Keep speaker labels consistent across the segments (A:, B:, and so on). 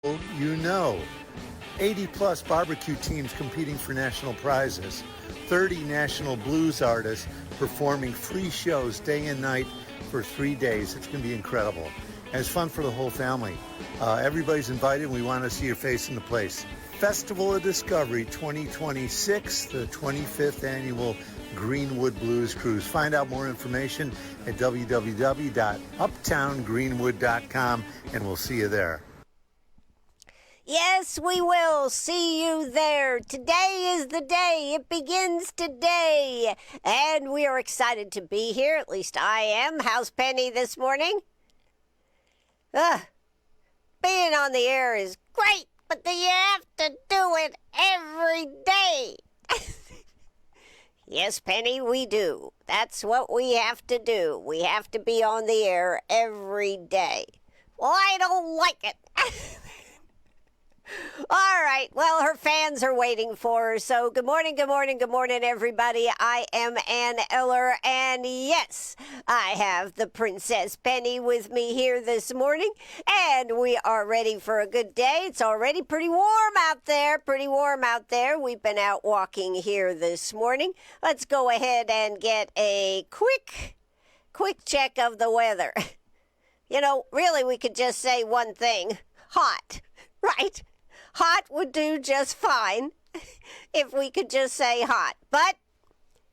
A: You know. 80-plus barbecue teams competing for national prizes. 30 national blues artists performing free shows day and night for 3 days. It's going to be incredible. And it's fun for the whole family. Everybody's invited, and we want to see your face in the place. Festival of Discovery 2026, the 25th annual Greenwood Blues Cruise. Find out more information at www.uptowngreenwood.com, and we'll see you there.
B: Yes, we will see you there. Today is the day. It begins today. And we are excited to be here. At least I am. How's Penny this morning? Being on the air is great, but then you have to do it every day. Yes, Penny, we do. That's what we have to do. We have to be on the air every day. Well, I don't like it. All right. Well, her fans are waiting for her. So good morning, everybody. I am Ann Eller, and yes, I have the Princess Penny with me here this morning, and we are ready for a good day. It's already pretty warm out there. We've been out walking here this morning. Let's go ahead and get a quick check of the weather. You know, really, we could just say one thing: hot, right? Hot would do just fine if we could just say hot. But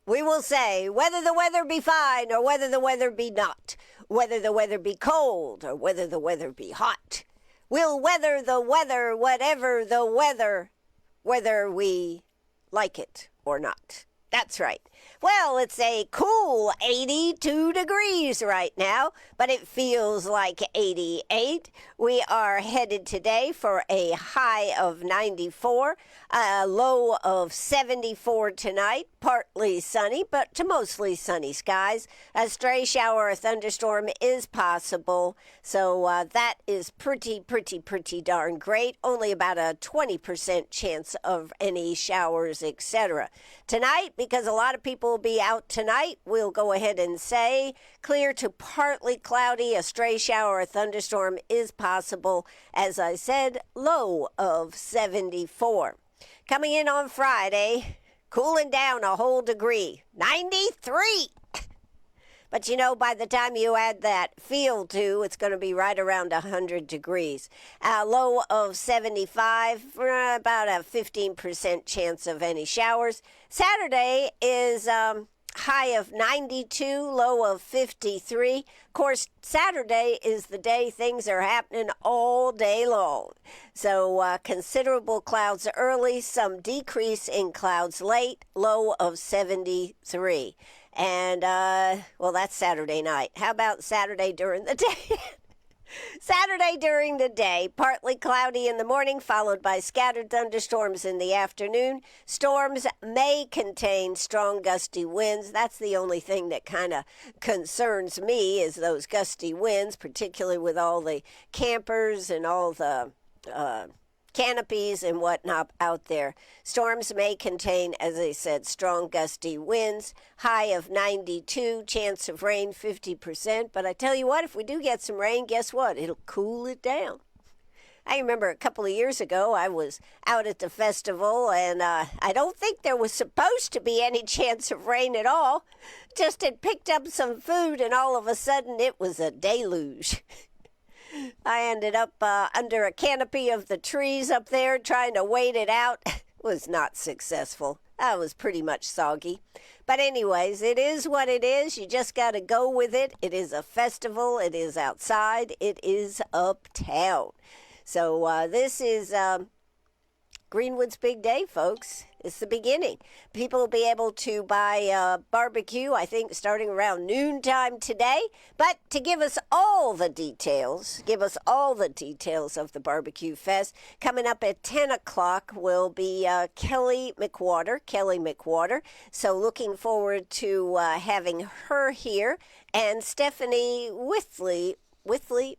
B: we will say whether the weather be fine or whether the weather be not, whether the weather be cold or whether the weather be hot. We'll weather the weather, whatever the weather, whether we like it or not. That's right. Well, it's a cool 82 degrees right now, but it feels like 88. We are headed today for a high of 94, a low of 74 tonight, partly sunny, but to mostly sunny skies. A stray shower or thunderstorm is possible, so that is pretty darn great. Only about a 20% chance of any showers, etc. Tonight, because a lot of people will be out tonight, we'll go ahead and say clear to partly cloudy. A stray shower or thunderstorm is possible. As I said, low of 74. Coming in on Friday, cooling down a whole degree, 93. But you know, by the time you add that feel to, it's going to be right around 100 degrees. A low of 75, about a 15% chance of any showers. Saturday is high of 92, low of 53. Of course, Saturday is the day things are happening all day long. So considerable clouds early, some decrease in clouds late, low of 73. And, well, that's Saturday night. How about Saturday during the day? Saturday during the day, partly cloudy in the morning, followed by scattered thunderstorms in the afternoon. Storms may contain strong gusty winds. That's the only thing that kind of concerns me, is those gusty winds, particularly with all the campers and all the canopies and whatnot out there. Storms may contain, as I said, strong gusty winds. High of 92, chance of rain 50%. But I tell you what, if we do get some rain, guess what? It'll cool it down. I remember a couple of years ago, I was out at the festival, and I don't think there was supposed to be any chance of rain at all. Just had picked up some food, and all of a sudden it was a deluge. I ended up under a canopy of the trees up there trying to wait it out. Was not successful. I was pretty much soggy. But anyways, it is what it is. You just got to go with it. It is a festival. It is outside. It is uptown. So this is Greenwood's big day, folks. It's the beginning. People will be able to buy barbecue, I think, starting around noontime today. But to give us all the details of the Barbecue Fest, coming up at 10 o'clock will be Kelly McWater. So looking forward to having her here. And Stephanie Withley,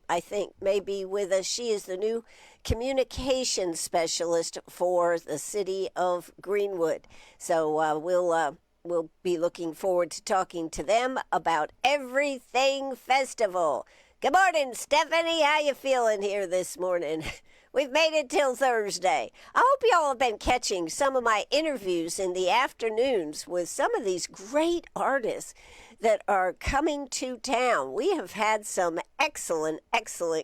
B: I think, may be with us. She is the new communications specialist for the city of Greenwood. So we'll be looking forward to talking to them about everything festival. Good morning, Stephanie. How you feeling here this morning? We've made it till Thursday. I hope y'all have been catching some of my interviews in the afternoons with some of these great artists that are coming to town. We have had some excellent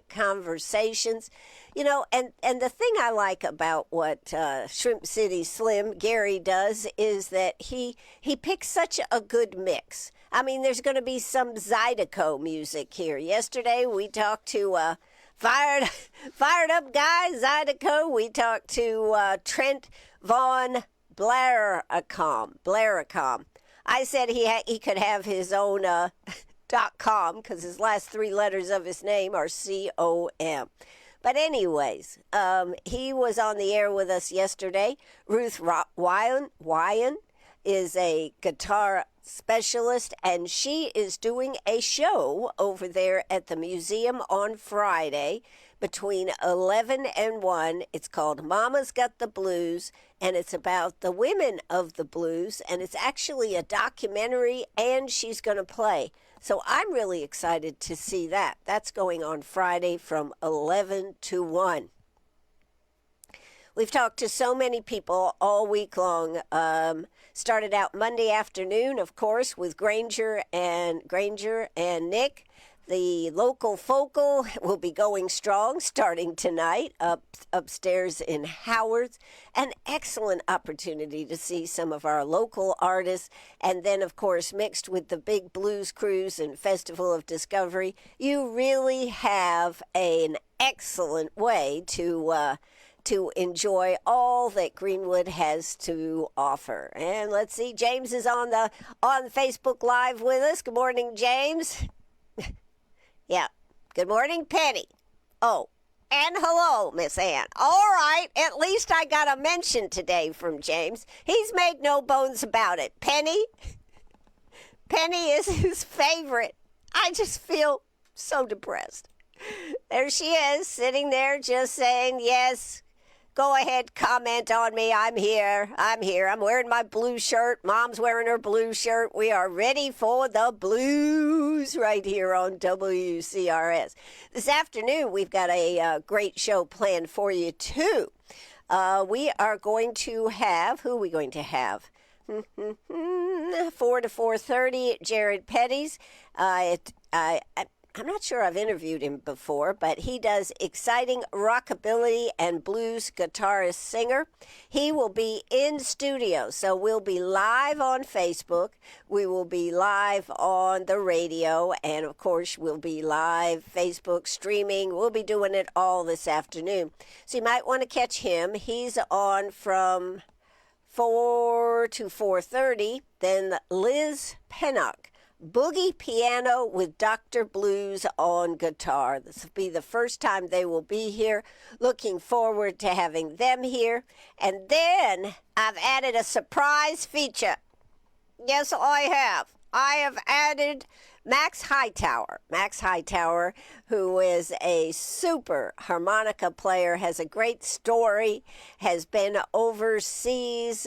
B: conversations. You know, and the thing I like about what Shrimp City Slim, Gary, does is that he picks such a good mix. I mean, there's going to be some Zydeco music here. Yesterday, we talked to fired up guy, Zydeco. We talked to Trent Von Blaricom. I said he could have his own .com because his last three letters of his name are COM. But anyways, he was on the air with us yesterday. Ruth Wyan is a guitar specialist, and she is doing a show over there at the museum on Friday between 11 and 1. It's called Mama's Got the Blues, and it's about the women of the blues, and it's actually a documentary, and she's going to play. So I'm really excited to see that. That's going on Friday from 11 to 1. We've talked to so many people all week long. Started out Monday afternoon, of course, with Granger and Nick. The local focal will be going strong starting tonight upstairs in Howard's. An excellent opportunity to see some of our local artists. And then, of course, mixed with the big blues cruise and Festival of Discovery, you really have an excellent way to enjoy all that Greenwood has to offer. And let's see, James is on Facebook Live with us. Good morning, James. Yeah. Good morning, Penny. Oh, and hello, Miss Ann. All right, at least I got a mention today from James. He's made no bones about it. Penny is his favorite. I just feel so depressed. There she is, sitting there just saying, yes, go ahead, comment on me. I'm here. I'm wearing my blue shirt. Mom's wearing her blue shirt. We are ready for the blues right here on WCRS. This afternoon, we've got a great show planned for you, too. We are going to have, who are we going to have? 4 to 4:30, Jared Petty's. I'm not sure I've interviewed him before, but he does exciting rockabilly and blues guitarist singer. He will be in studio, so we'll be live on Facebook. We will be live on the radio, and of course, we'll be live Facebook streaming. We'll be doing it all this afternoon. So you might want to catch him. He's on from 4 to 4:30. Then Liz Pennock. Boogie Piano with Dr. Blues on guitar. This will be the first time they will be here. Looking forward to having them here. And then I've added a surprise feature. Yes, I have. I have added Max Hightower. Max Hightower, who is a super harmonica player, has a great story, has been overseas,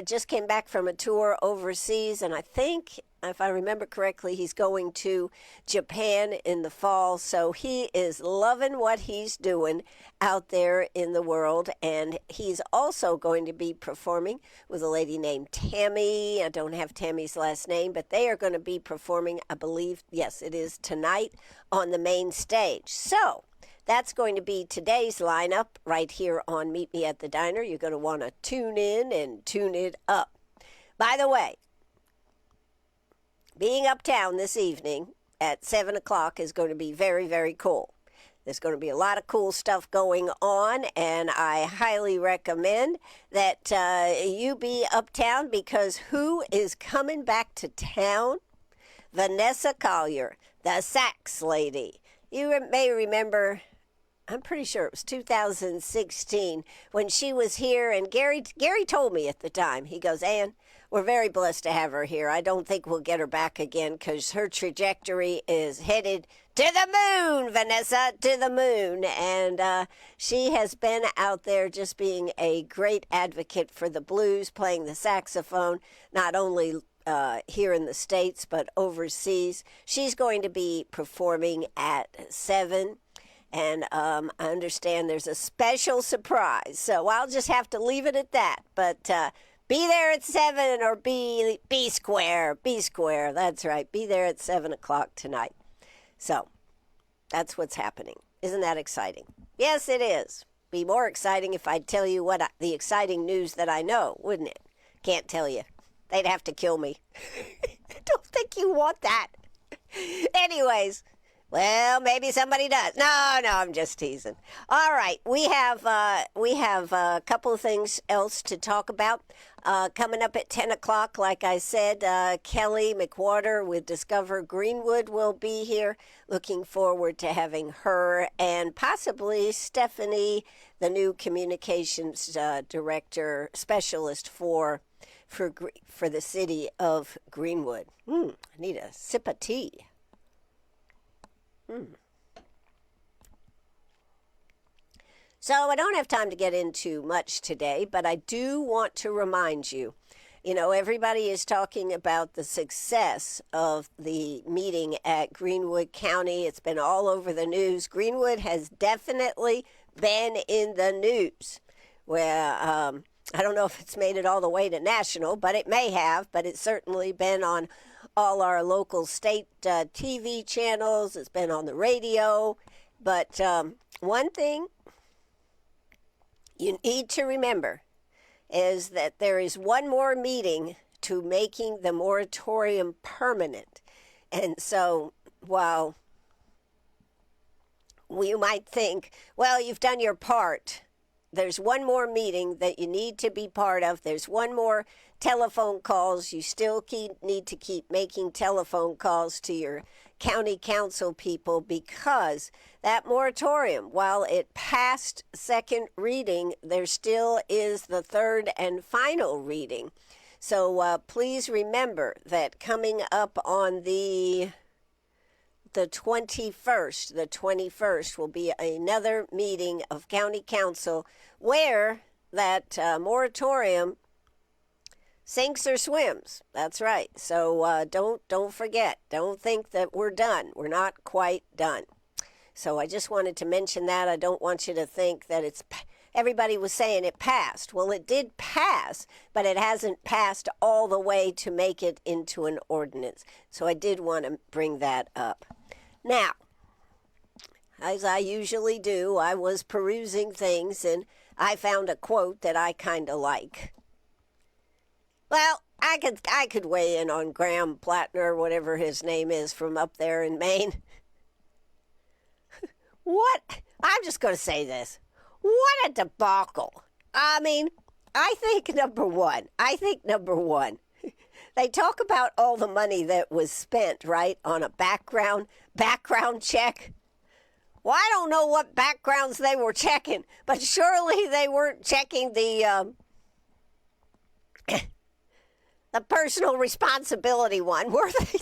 B: just came back from a tour overseas, and I think, if I remember correctly, he's going to Japan in the fall. So he is loving what he's doing out there in the world. And he's also going to be performing with a lady named Tammy. I don't have Tammy's last name, but they are going to be performing, I believe, yes, it is tonight on the main stage. So that's going to be today's lineup right here on Meet Me at the Diner. You're going to want to tune in and tune it up. By the way, being uptown this evening at 7 o'clock is going to be very, very cool. There's going to be a lot of cool stuff going on, and I highly recommend that you be uptown, because who is coming back to town? Vanessa Collier, the sax lady. You may remember, I'm pretty sure it was 2016 when she was here, and Gary told me at the time, he goes, Ann, we're very blessed to have her here. I don't think we'll get her back again because her trajectory is headed to the moon, Vanessa, to the moon. And she has been out there just being a great advocate for the blues, playing the saxophone, not only here in the States but overseas. She's going to be performing at 7. And I understand there's a special surprise. So I'll just have to leave it at that. But be there at 7 or be square. Be square. That's right. Be there at 7 o'clock tonight. So that's what's happening. Isn't that exciting? Yes, it is. Be more exciting if I'd tell you the exciting news that I know, wouldn't it? Can't tell you. They'd have to kill me. I don't think you want that. Anyways, well, maybe somebody does. No, I'm just teasing. All right, we have a couple of things else to talk about. Coming up at 10 o'clock, like I said, Kelly McWhorter with Discover Greenwood will be here. Looking forward to having her and possibly Stephanie, the new communications director specialist for the city of Greenwood. I need a sip of tea. So I don't have time to get into much today, but I do want to remind you, everybody is talking about the success of the meeting at Greenwood County. It's been all over the news. Greenwood has definitely been in the news. Where I don't know if it's made it all the way to national, but it may have, but it's certainly been on all our local state TV channels. It's been on the radio. But one thing you need to remember is that there is one more meeting to making the moratorium permanent. And so while you might think, well, you've done your part, there's one more meeting that you need to be part of. There's one more telephone calls. You still need to keep making telephone calls to your county council people, because that moratorium, while it passed second reading, there still is the third and final reading. So please remember that coming up on the 21st will be another meeting of county council where that moratorium sinks or swims. That's right. So don't forget. Don't think that we're done. We're not quite done. So I just wanted to mention that. I don't want you to think that everybody was saying it passed. Well, it did pass, but it hasn't passed all the way to make it into an ordinance. So I did want to bring that up. Now, as I usually do, I was perusing things and I found a quote that I kind of like. Well, I could weigh in on Graham Plattner, whatever his name is, from up there in Maine. What? I'm just going to say this. What a debacle. I mean, I think number one, they talk about all the money that was spent, right, on a background check. Well, I don't know what backgrounds they were checking, but surely they weren't checking the personal responsibility one, were they?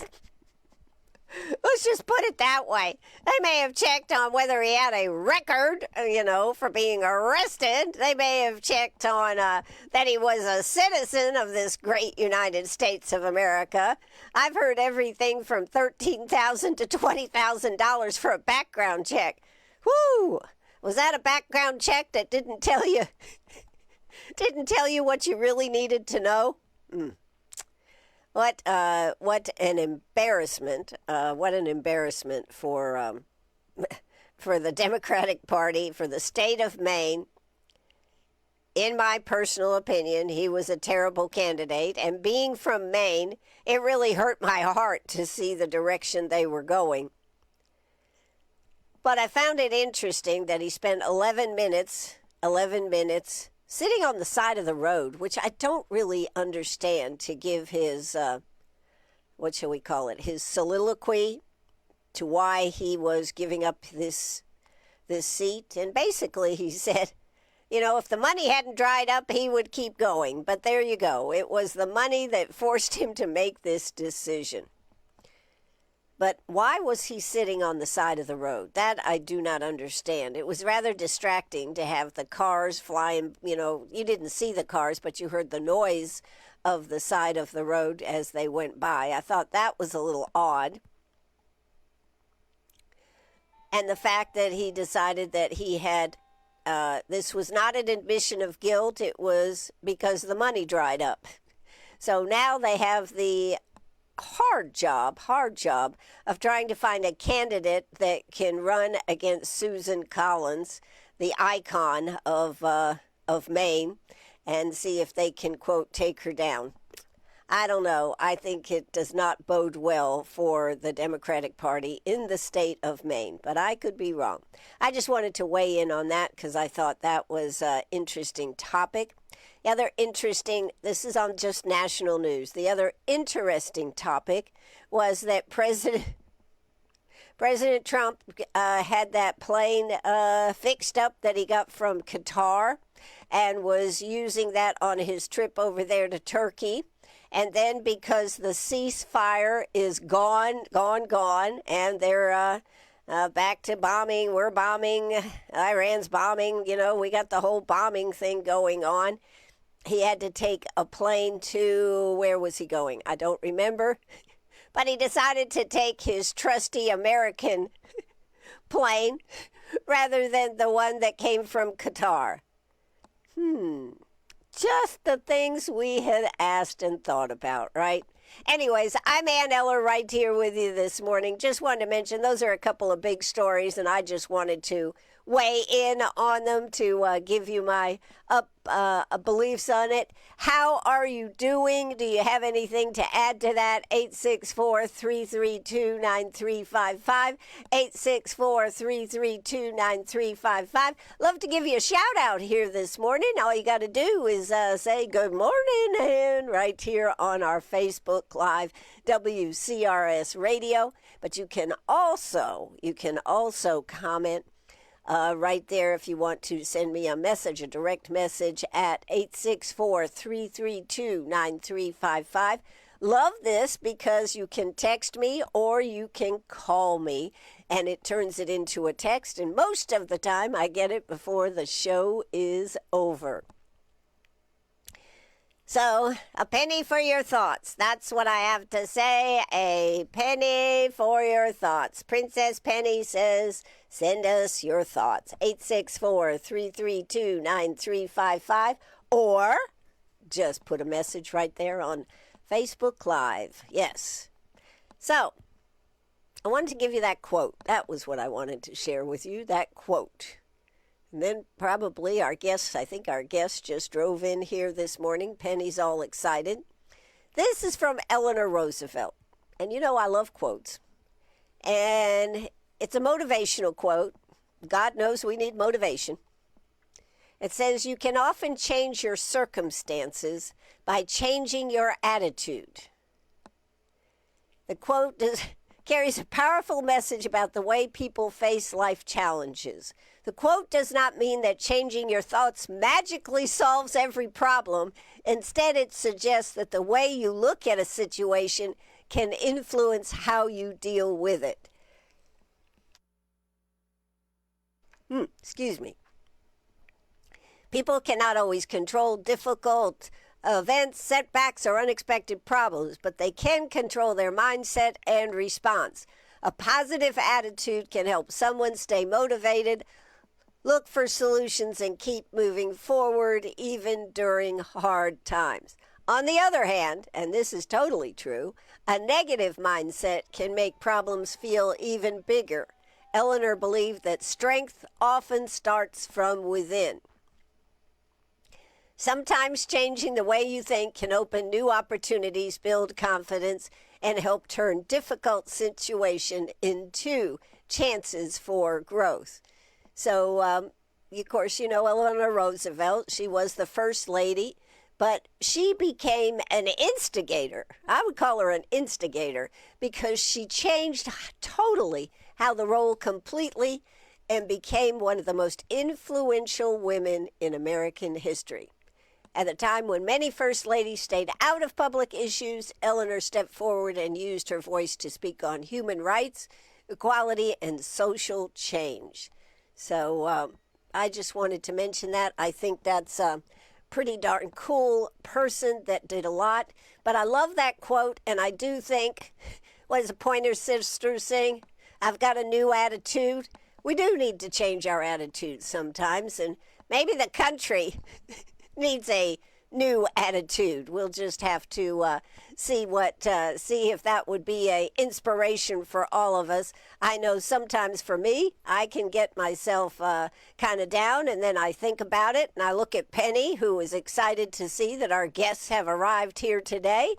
B: Let's just put it that way. They may have checked on whether he had a record, for being arrested. They may have checked on that he was a citizen of this great United States of America. I've heard everything from $13,000 to $20,000 for a background check. Whoo! Was that a background check that didn't tell you what you really needed to know? What an embarrassment! What an embarrassment for the Democratic Party, for the state of Maine. In my personal opinion, he was a terrible candidate, and being from Maine, it really hurt my heart to see the direction they were going. But I found it interesting that he spent 11 minutes sitting on the side of the road, which I don't really understand, to give his, what shall we call it, his soliloquy to why he was giving up this seat. And basically he said, if the money hadn't dried up, he would keep going. But there you go. It was the money that forced him to make this decision. But why was he sitting on the side of the road? That I do not understand. It was rather distracting to have the cars flying. You didn't see the cars, but you heard the noise of the side of the road as they went by. I thought that was a little odd. And the fact that he decided that he had, this was not an admission of guilt, it was because the money dried up. So now they have the hard job of trying to find a candidate that can run against Susan Collins, the icon of Maine, and see if they can, quote, take her down. I don't know. I think it does not bode well for the Democratic Party in the state of Maine, but I could be wrong. I just wanted to weigh in on that because I thought that was an interesting topic. The other interesting, this is on just national news, the other interesting topic was that President Trump had that plane fixed up that he got from Qatar and was using that on his trip over there to Turkey. And then because the ceasefire is gone, and they're back to bombing, we're bombing, Iran's bombing, we got the whole bombing thing going on. He had to take a plane to, where was he going? I don't remember. But he decided to take his trusty American plane rather than the one that came from Qatar. Just the things we had asked and thought about, right? Anyways, I'm Ann Eller right here with you this morning. Just wanted to mention those are a couple of big stories, and I just wanted to weigh in on them to give you my beliefs on it. How are you doing? Do you have anything to add to that? 864-332-9355. 864-332-9355. Love to give you a shout out here this morning. All you got to do is say good morning and right here on our Facebook Live WCRS Radio. But you can also comment right there if you want to send me a message, a direct message at 864-332-9355. Love this because you can text me or you can call me, and it turns it into a text, and most of the time I get it before the show is over. So, a penny for your thoughts. That's what I have to say. A penny for your thoughts. Princess Penny says, send us your thoughts. 864-332-9355. Or just put a message right there on Facebook Live. Yes. So, I wanted to give you that quote. That was what I wanted to share with you, that quote. And then probably I think our guest just drove in here this morning. Penny's all excited. This is from Eleanor Roosevelt. And I love quotes. And it's a motivational quote. God knows we need motivation. It says, you can often change your circumstances by changing your attitude. The quote carries a powerful message about the way people face life challenges. The quote does not mean that changing your thoughts magically solves every problem. Instead, it suggests that the way you look at a situation can influence how you deal with it. Excuse me. People cannot always control difficult events, setbacks, or unexpected problems, but they can control their mindset and response. A positive attitude can help someone stay motivated, look for solutions, and keep moving forward even during hard times. On the other hand, and this is totally true, a negative mindset can make problems feel even bigger. Eleanor believed that strength often starts from within. Sometimes changing the way you think can open new opportunities, build confidence, and help turn difficult situations into chances for growth. So, of course, Eleanor Roosevelt. She was the first lady, but she became an instigator. I would call her an instigator because she changed totally how the role completely and became one of the most influential women in American history. At a time when many first ladies stayed out of public issues, Eleanor stepped forward and used her voice to speak on human rights, equality, and social change. So I just wanted to mention that. I think that's a pretty darn cool person that did a lot. But I love that quote, and I do think, what does the Pointer Sisters sing? I've got a new attitude. We do need to change our attitude sometimes, and maybe the country needs a new attitude. We'll just have to see if that would be a inspiration for all of us. I know sometimes for me, I can get myself kind of down, and then I think about it, and I look at Penny, who is excited to see that our guests have arrived here today.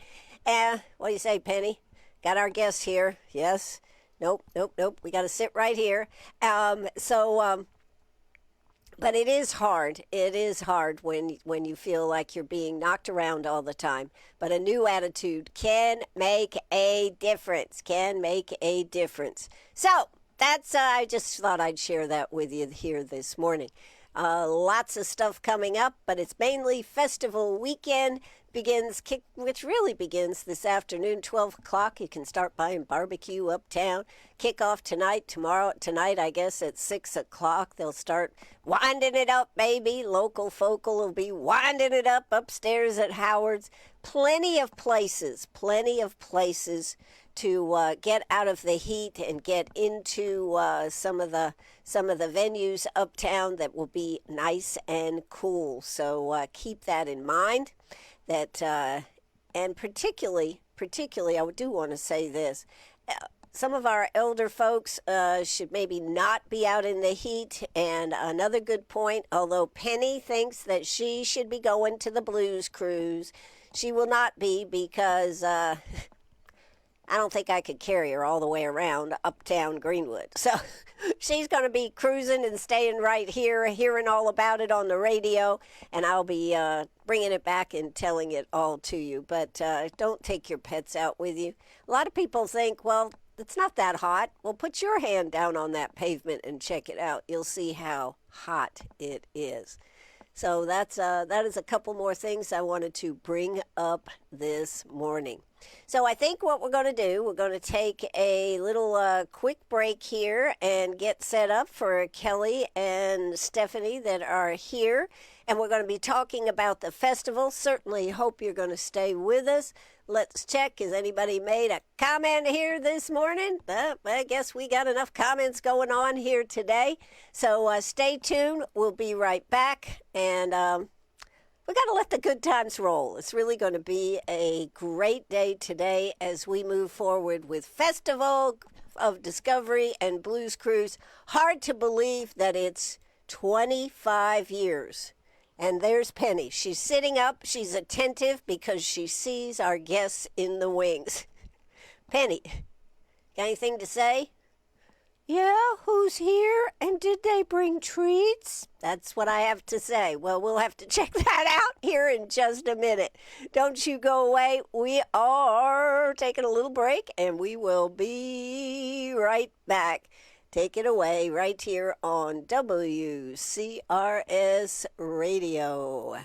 B: What do you say, Penny? Got our guests here? Yes? Nope. We got to sit right here. But it is hard. It is hard when you feel like you're being knocked around all the time. But a new attitude can make a difference. So that's I just thought I'd share that with you here this morning. Lots of stuff coming up, but it's mainly festival weekend. Which really begins this afternoon, 12 o'clock. You can start buying barbecue uptown. Kickoff tonight, I guess, at 6 o'clock. They'll start winding it up, baby. Local folk will be winding it up upstairs at Howard's. Plenty of places to get out of the heat and get into some of the venues uptown that will be nice and cool. So keep that in mind. And particularly, I do want to say this. Some of our elder folks should maybe not be out in the heat. And another good point, although Penny thinks that she should be going to the Blues Cruise, she will not be because I don't think I could carry her all the way around uptown Greenwood. So she's going to be cruising and staying right here, hearing all about it on the radio, and I'll be bringing it back and telling it all to you. But don't take your pets out with you. A lot of people think, well, it's not that hot. Well, put your hand down on that pavement and check it out. You'll see how hot it is. So that is a couple more things I wanted to bring up this morning. So I think what we're going to do, we're going to take a little quick break here and get set up for Kelly and Stephanie that are here. And we're going to be talking about the festival. Certainly hope you're going to stay with us. Let's check. Has anybody made a comment here this morning? I guess we got enough comments going on here today. So stay tuned. We'll be right back. And we got to let the good times roll. It's really going to be a great day today as we move forward with Festival of Discovery and Blues Cruise. Hard to believe that it's 25 years. And there's Penny. She's sitting up. She's attentive because she sees our guests in the wings. Penny, got anything to say? Yeah, who's here? And did they bring treats? That's what I have to say. Well, we'll have to check that out here in just a minute. Don't you go away. We are taking a little break, and we will be right back. Take it away right here on WCRS Radio.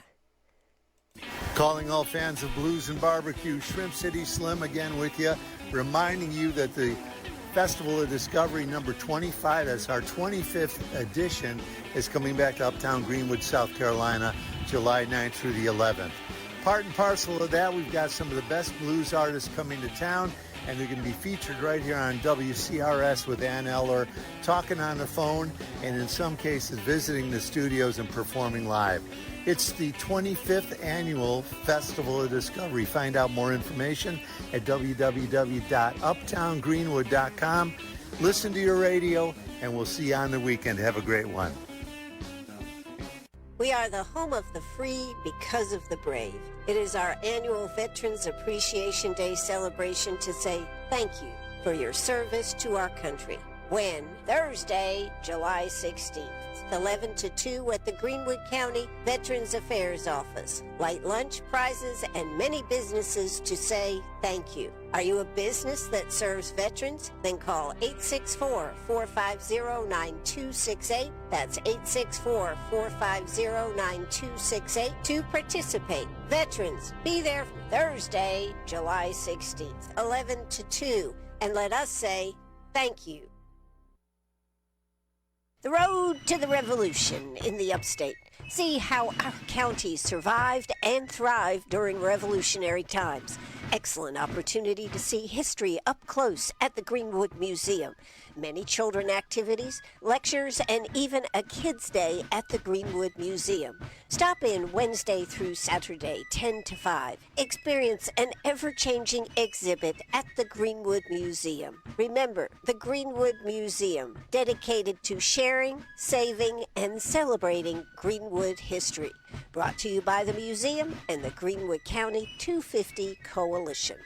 A: Calling all fans of blues and barbecue, Shrimp City Slim again with you, reminding you that the Festival of Discovery number 25, that's our 25th edition, is coming back to Uptown Greenwood, South Carolina, July 9th through the 11th. Part and parcel of that, we've got some of the best blues artists coming to town, and they're going to be featured right here on WCRS with Ann Eller, talking on the phone, and in some cases visiting the studios and performing live. It's the 25th annual Festival of Discovery. Find out more information at www.uptowngreenwood.com. Listen to your radio, and we'll see you on the weekend. Have a great one.
B: We are the home of the free because of the brave. It is our annual Veterans Appreciation Day celebration to say thank you for your service to our country. When Thursday, July 16th, 11 to 2 at the Greenwood County Veterans Affairs Office. Light lunch, prizes, and many businesses to say thank you. Are you a business that serves veterans? Then call 864-450-9268. That's 864-450-9268 to participate. Veterans, be there Thursday, July 16th, 11 to 2, and let us say thank you. The road to the revolution in the upstate. See how our county survived and thrived during revolutionary times. excellent opportunity to see history up close at the Greenwood Museum. Many children activities, lectures, and even a kids' day at the Greenwood Museum. Stop in Wednesday through Saturday, 10 to 5. Experience an ever-changing exhibit at the Greenwood Museum. Remember, the Greenwood Museum, dedicated to sharing, saving, and celebrating Greenwood history. Brought to you by the museum and the Greenwood County 250 Coalition.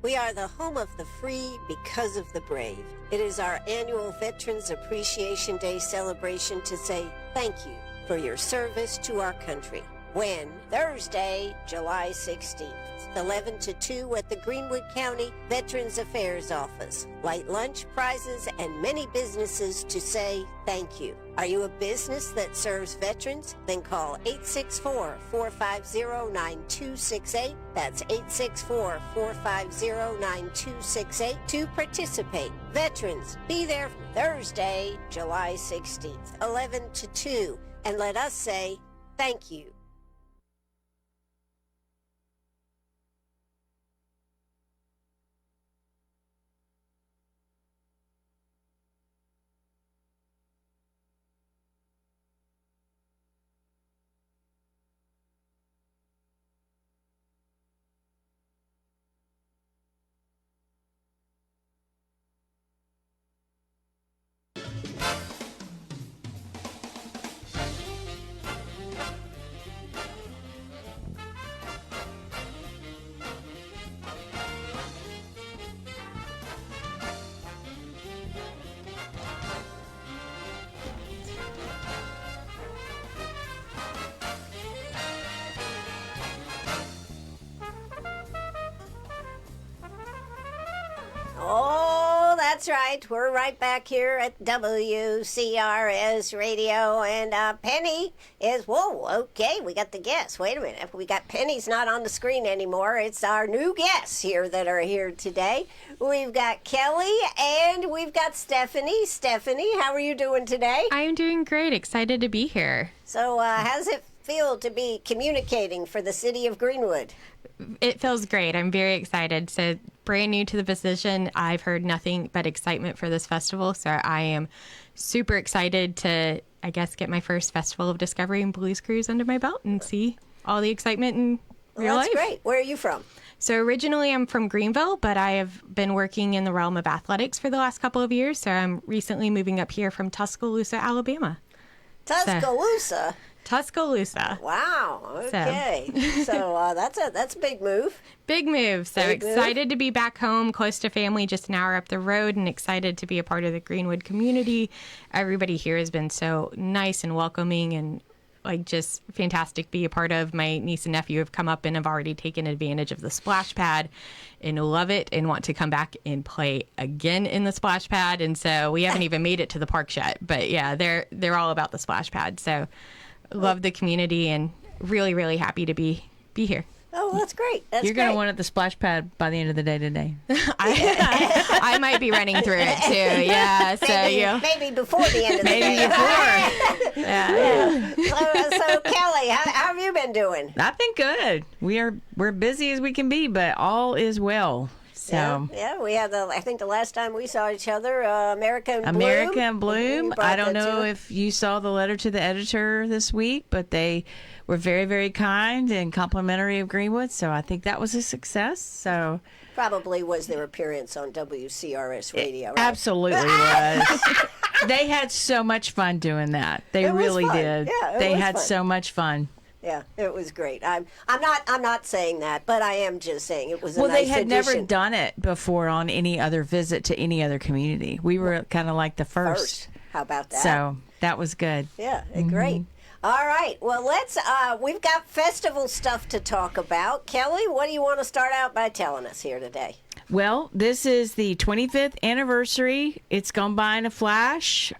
B: We are the home of the free because of the brave. It is our annual Veterans Appreciation Day celebration to say thank you for your service to our country. When? Thursday, July 16th, 11 to 2 at the Greenwood County Veterans Affairs Office. Light lunch, prizes, and many businesses to say thank you. Are you a business that serves veterans? Then call 864-450-9268. That's 864-450-9268 to participate. Veterans, be there Thursday, July 16th, 11 to 2, and let us say thank you. Oh, that's right. We're right back here at WCRS Radio, and Penny is, whoa, okay, we got the guests. Wait a minute. We got Penny's not on the screen anymore. It's our new guests here that are here today. We've got Kelly, and we've got Stephanie. Stephanie, how are you doing today?
C: I'm doing great. Excited to be here.
B: So how does it feel to be communicating for the city of Greenwood?
C: It feels great. I'm very excited. So, brand new to the position. I've heard nothing but excitement for this festival. So, I am super excited to, I guess, get my first Festival of Discovery and Blues Cruise under my belt and see all the excitement in real life.
B: That's great. Where are you from?
C: So, originally I'm from Greenville, but I have been working in the realm of athletics for the last couple of years. So, I'm recently moving up here from Tuscaloosa, Alabama.
B: Tuscaloosa?
C: Tuscaloosa.
B: Wow. Okay. So that's a big move.
C: Big move. So
B: Big move.
C: Excited to be back home, close to family, just an hour up the road, and excited to be a part of the Greenwood community. Everybody here has been so nice and welcoming and just fantastic to be a part of. My niece and nephew have come up and have already taken advantage of the splash pad and love it and want to come back and play again in the splash pad. And so we haven't even made it to the park yet, but yeah, they're all about the splash pad. So love the community and really, really happy to be here.
B: Oh, that's great.
D: You're going to want it the splash pad by the end of the day today.
C: I might be running through it too. Yeah. So
B: maybe before the end of the day.
C: maybe before. Yeah.
B: So Kelly, how have you been doing?
D: I've been good. We're busy as we can be, but all is well. So
B: yeah, we had I think the last time we saw each other, America in Bloom.
D: I don't know if you saw the letter to the editor this week, but they were very, very kind and complimentary of Greenwood. So I think that was a success. So
B: probably was their appearance on WCRS Radio. Right?
D: Absolutely was. They had so much fun doing that. They really did.
B: Yeah,
D: they had
B: fun.
D: so much fun.
B: Yeah, it was great. I'm not saying that, but I am just saying it was a
D: well,
B: nice
D: they had
B: addition.
D: never done it before on any other visit to any other community. We were kind of like the first.
B: How about that?
D: So that was good.
B: Yeah, great. All right. Well, we've got festival stuff to talk about. Kelly, what do you want to start out by telling us here today?
D: Well, this is the 25th anniversary. It's gone by in a flash.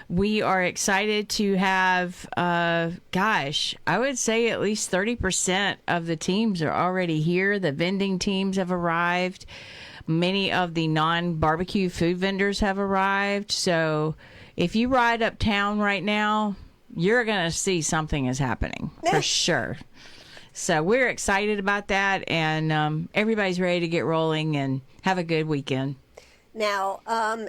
D: We are excited to have, I would say at least 30% of the teams are already here. The vending teams have arrived. Many of the non-barbecue food vendors have arrived. So if you ride uptown right now, you're going to see something is happening for sure. So we're excited about that, and everybody's ready to get rolling and have a good weekend.
B: Now,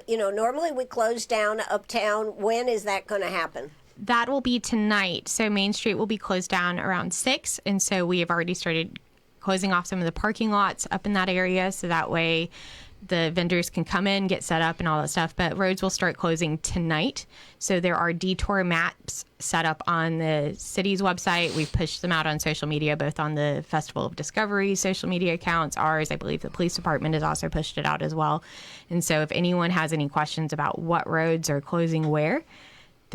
B: normally we close down uptown. When is that going to happen?
C: That will be tonight. So Main Street will be closed down around 6. And so we have already started closing off some of the parking lots up in that area. So that way the vendors can come in, get set up and all that stuff. But roads will start closing tonight. So there are detour maps set up on the city's website. We've pushed them out on social media, both on the Festival of Discovery social media accounts, ours. I believe the police department has also pushed it out as well. And so if anyone has any questions about what roads are closing where,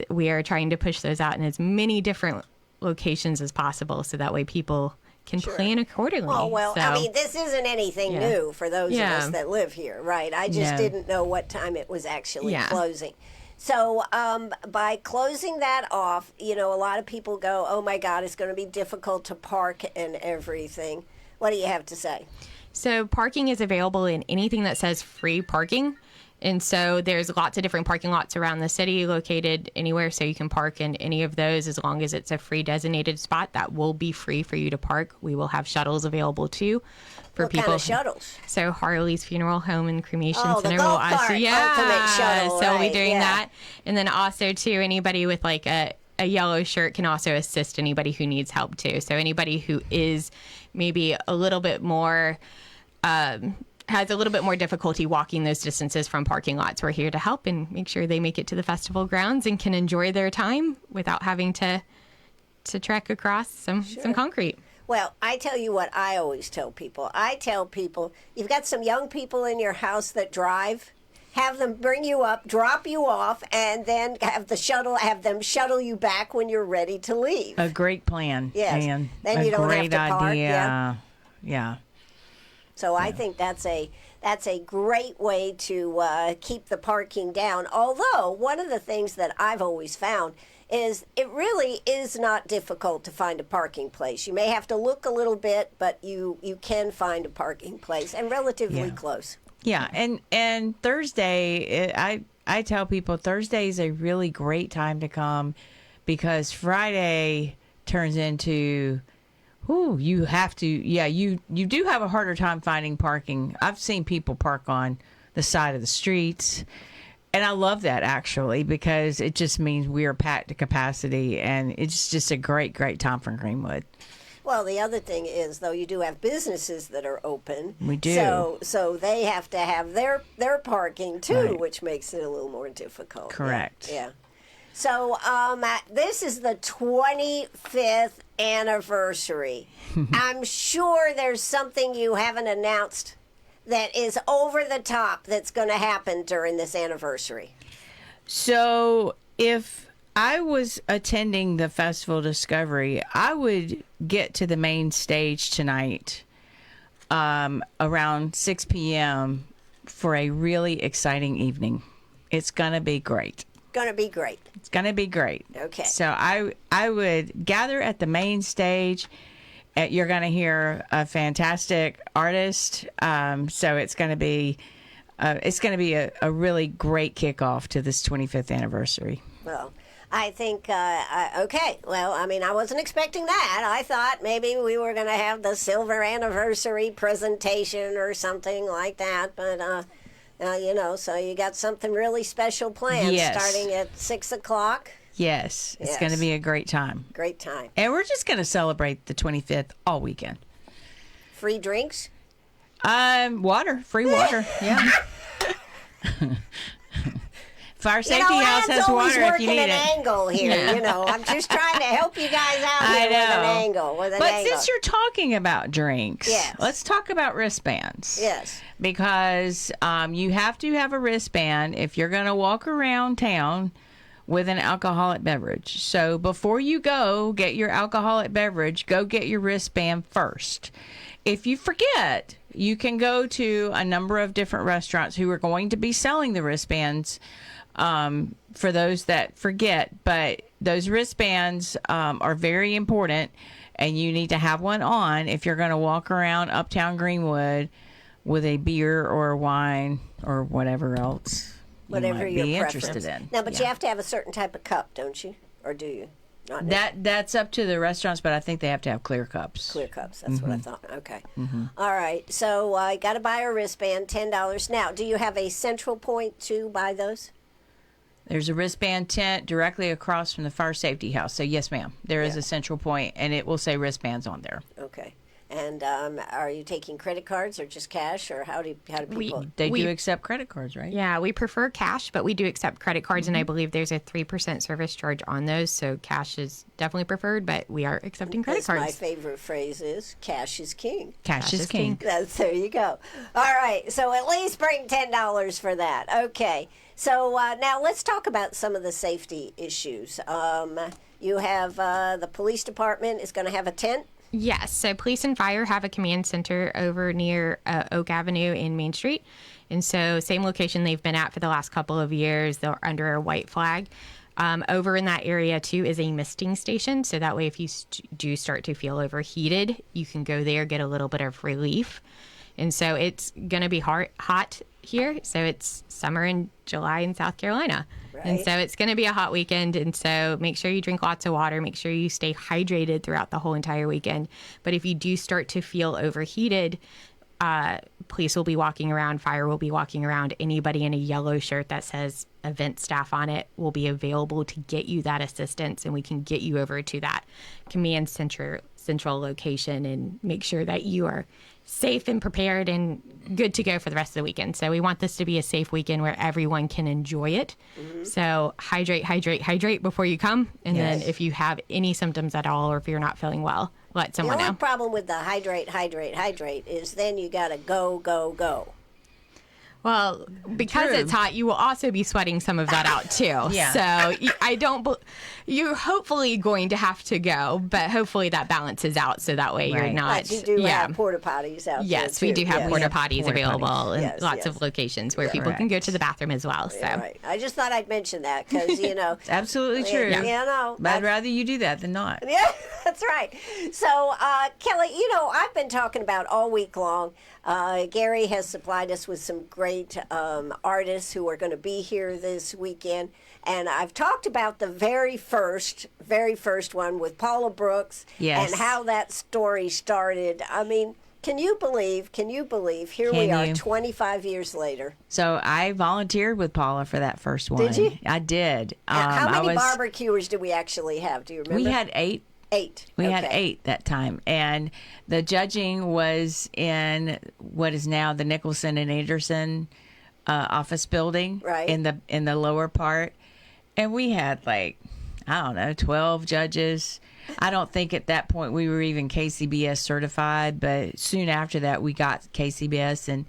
C: we are trying to push those out in as many different locations as possible, so that way people can plan accordingly.
B: Oh, well, I mean, this isn't anything new for those of us that live here, right? I just didn't know what time it was actually closing. So by closing that off, a lot of people go, oh, my God, it's going to be difficult to park and everything. What do you have to say?
C: So parking is available in anything that says free parking. And so there's lots of different parking lots around the city located anywhere. So you can park in any of those as long as it's a free designated spot. That will be free for you to park. We will have shuttles available too for
B: what
C: people.
B: Kind of shuttles?
C: So Harley's Funeral Home and Cremation
B: the
C: Center
B: golf
C: will
B: cart,
C: also,
B: ultimate shuttle,
C: so we'll be
B: right,
C: doing that. And then also too, anybody with like a yellow shirt can also assist anybody who needs help too. So anybody who is maybe a little bit more has a little bit more difficulty walking those distances from parking lots, we're here to help and make sure they make it to the festival grounds and can enjoy their time without having to trek across some concrete.
B: Well, I tell you what I always tell people. I tell people, you've got some young people in your house that drive, have them bring you up, drop you off, and then have them shuttle you back when you're ready to leave.
D: A great plan.
B: Yes.
D: And
B: then you don't have to park.
D: Idea. Yeah.
B: So I think that's a great way to keep the parking down. Although one of the things that I've always found is it really is not difficult to find a parking place. You may have to look a little bit, but you can find a parking place and relatively close.
D: Yeah, and Thursday, I tell people Thursday is a really great time to come because Friday turns into you have to, you do have a harder time finding parking. I've seen people park on the side of the streets, and I love that actually because it just means we are packed to capacity, and it's just a great time for Greenwood.
B: Well, the other thing is, though, you do have businesses that are open.
D: We do.
B: So they have to have their parking too,
D: Right.
B: which makes it a little more difficult.
D: Correct.
B: Yeah. So this is the 25th anniversary. I'm sure there's something you haven't announced that is over the top that's going to happen during this anniversary.
D: So if I was attending the Festival Discovery, I would get to the main stage tonight around 6 p.m. for a really exciting evening. It's going to be great.
B: Going to be great.
D: It's going to be great.
B: Okay.
D: So I would gather at the main stage. You're going to hear a fantastic artist. So it's going to be a really great kickoff to this 25th anniversary.
B: Well, I think, okay. Well, I mean, I wasn't expecting that. I thought maybe we were going to have the silver anniversary presentation or something like that. But, so you got something really special planned starting at 6 o'clock.
D: Yes, it's going to be a great time.
B: Great time.
D: And we're just going to celebrate the 25th all weekend.
B: Free drinks?
D: Free water. Yeah. Fire Safety House has water if you need it.
B: Anne's always working an angle here, I'm just trying to help you guys out here with an angle.
D: But since you're talking about drinks,
B: yes.
D: Let's talk about wristbands.
B: Yes.
D: Because you have to have a wristband if you're going to walk around town with an alcoholic beverage. So before you go get your alcoholic beverage, go get your wristband first. If you forget, you can go to a number of different restaurants who are going to be selling the wristbands for those that forget. But those wristbands are very important, and you need to have one on if you're going to walk around Uptown Greenwood with a beer or a wine or whatever else
B: whatever
D: you might
B: your
D: be
B: preference.
D: interested in.
B: Now, but you have to have a certain type of cup, don't you? Or do you?
D: That's up to the restaurants, but I think they have to have clear cups.
B: Clear cups. That's what I thought. Okay. All right. So I got to buy a wristband, $10. Now, do you have a central point to buy those?
D: There's a wristband tent directly across from the fire safety house. So yes, ma'am, there is a central point, and it will say wristbands on there.
B: Okay. And are you taking credit cards or just cash, or how do people?
D: They do accept credit cards, right?
C: Yeah, we prefer cash, but we do accept credit cards, and I believe there's a 3% service charge on those. So cash is definitely preferred, but we are accepting credit cards.
B: My favorite phrase is "cash is king."
D: Cash is king.
B: There you go. All right, so at least bring $10 for that. Okay, so now let's talk about some of the safety issues. You have the police department is going to have a tent.
C: Yes. So police and fire have a command center over near Oak Avenue in Main Street. And so same location they've been at for the last couple of years. They're under a white flag. Over in that area, too, is a misting station. So that way, if you do start to feel overheated, you can go there, get a little bit of relief. And so it's going to be hot here. So it's summer in July in South Carolina. Right. And so it's going to be a hot weekend. And so make sure you drink lots of water. Make sure you stay hydrated throughout the whole entire weekend. But if you do start to feel overheated, police will be walking around, fire will be walking around. Anybody in a yellow shirt that says event staff on it will be available to get you that assistance, and we can get you over to that command central location and make sure that you are safe and prepared and good to go for the rest of the weekend. So we want this to be a safe weekend where everyone can enjoy it. So hydrate before you come. And then if you have any symptoms at all, or if you're not feeling well, let someone know.
B: The only problem with the hydrate is then you got to go.
C: Well, because it's hot, you will also be sweating some of that out too. So you're hopefully going to have to go, but hopefully that balances out so that way you're not.
B: But you do have porta potties out there.
C: Yes, we do have porta potties available in lots of locations where people can go to the bathroom as well. So
B: I just thought I'd mention that because
D: it's absolutely true. I'd rather you do that than not.
B: Yeah, that's right. So Kelly, I've been talking about all week long. Gary has supplied us with some great artists who are going to be here this weekend. And I've talked about the very first one with Paula Brooks and how that story started. I mean, can you believe, here we are 25 years later.
D: So I volunteered with Paula for that first one.
B: Did you?
D: I did.
B: How many barbecuers did we actually have? Do you remember?
D: We had 8. We had 8 that time, and the judging was in what is now the Nicholson and Anderson office building,
B: right,
D: in the lower part, and we had 12 judges. I don't think at that point we were even KCBS certified, but soon after that we got KCBS, and